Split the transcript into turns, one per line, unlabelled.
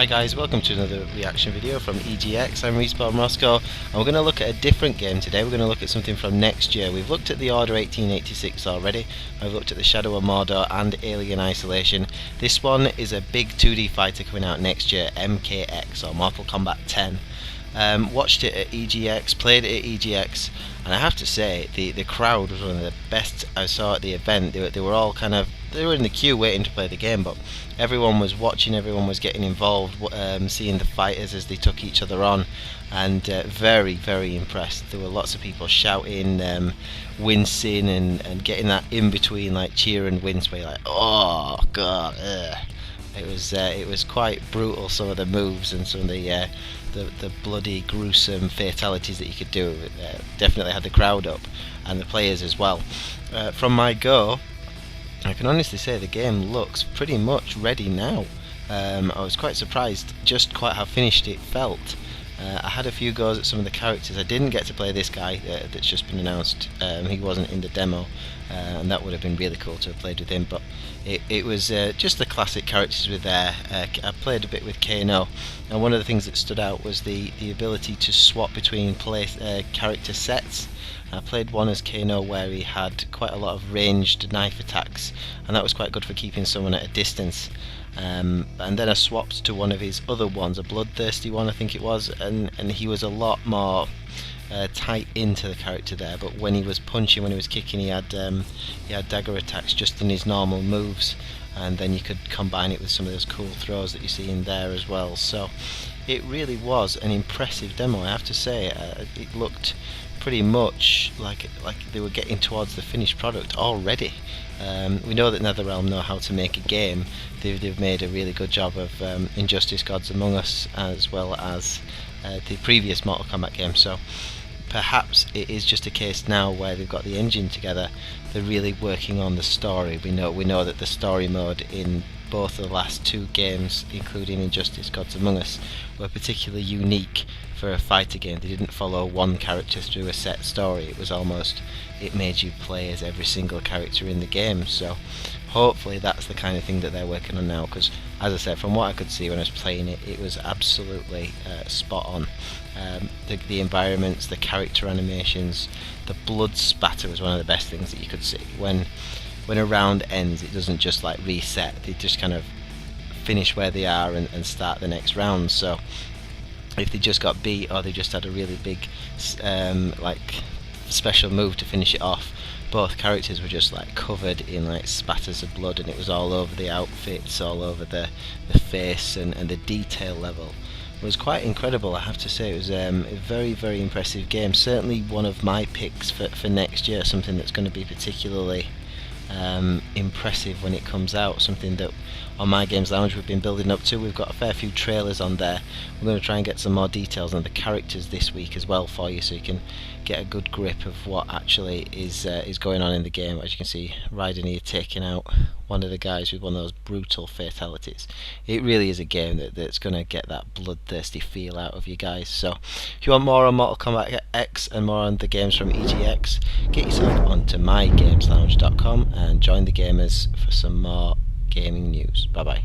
Hi guys, welcome to another reaction video from EGX. I'm Respawn Moscow, and we're going to look at a different game today. We're going to look at something from next year. We've looked at the Order 1886 already. I've looked at the Shadow of Mordor and Alien Isolation. This one is a big 2D fighter coming out next year, MKX or Mortal Kombat 10. Watched it at EGX, played it at EGX, and I have to say the crowd was one of the best I saw at the event. They were all they were in the queue waiting to play the game, but everyone was watching, everyone was getting involved, seeing the fighters as they took each other on, and very, very impressed. There were lots of people shouting, wincing, and getting that in between like cheer and wince where you're like, oh god, ugh. It was quite brutal, some of the moves and some of the bloody gruesome fatalities that you could do. Definitely had the crowd up and the players as well. From my go, I can honestly say the game looks pretty much ready now. I was quite surprised just quite how finished it felt. I had a few goes at some of the characters. I didn't get to play this guy that's just been announced. He wasn't in the demo, and that would have been really cool to have played with him, but it was just the classic characters were there. I played a bit with Kano, and one of the things that stood out was the ability to swap between character sets. I played one as Kano where he had quite a lot of ranged knife attacks, and that was quite good for keeping someone at a distance. And then I swapped to one of his other ones, a bloodthirsty one I think it was, and he was a lot more tight into the character there, but when he was punching, when he was kicking, he had dagger attacks just in his normal moves, and then you could combine it with some of those cool throws that you see in there as well. So it really was an impressive demo, I have to say. It looked pretty much like they were getting towards the finished product already. We know that NetherRealm know how to make a game. They've made a really good job of Injustice Gods Among Us, as well as the previous Mortal Kombat game, so perhaps it is just a case now where they've got the engine together. They're really working on the story. We know that the story mode in both the last two games, including Injustice Gods Among Us, were particularly unique for a fighter game. They didn't follow one character through a set story. It was almost, it made you play as every single character in the game. So hopefully that's the kind of thing that they're working on now, because as I said, from what I could see when I was playing it, it was absolutely spot on. The environments, the character animations, the blood spatter was one of the best things that you could see. When a round ends, it doesn't just like reset, they just kind of finish where they are and start the next round. So if they just got beat, or they just had a really big like special move to finish it off, both characters were just like covered in like spatters of blood, and it was all over the outfits, all over the face, and the detail level was quite incredible, I have to say. It was a very, very impressive game. Certainly one of my picks for next year, something that's going to be particularly impressive when it comes out, something that on My Games Lounge we've been building up to. We've got a fair few trailers on there. We're going to try and get some more details on the characters this week as well for you, so you can get a good grip of what actually is going on in the game. As you can see, Raiden here taking out one of the guys with one of those brutal fatalities. It really is a game that's going to get that bloodthirsty feel out of you guys. So if you want more on Mortal Kombat X and more on the games from EGX, get yourself onto mygameslounge.com and join the gamers for some more gaming news. Bye bye.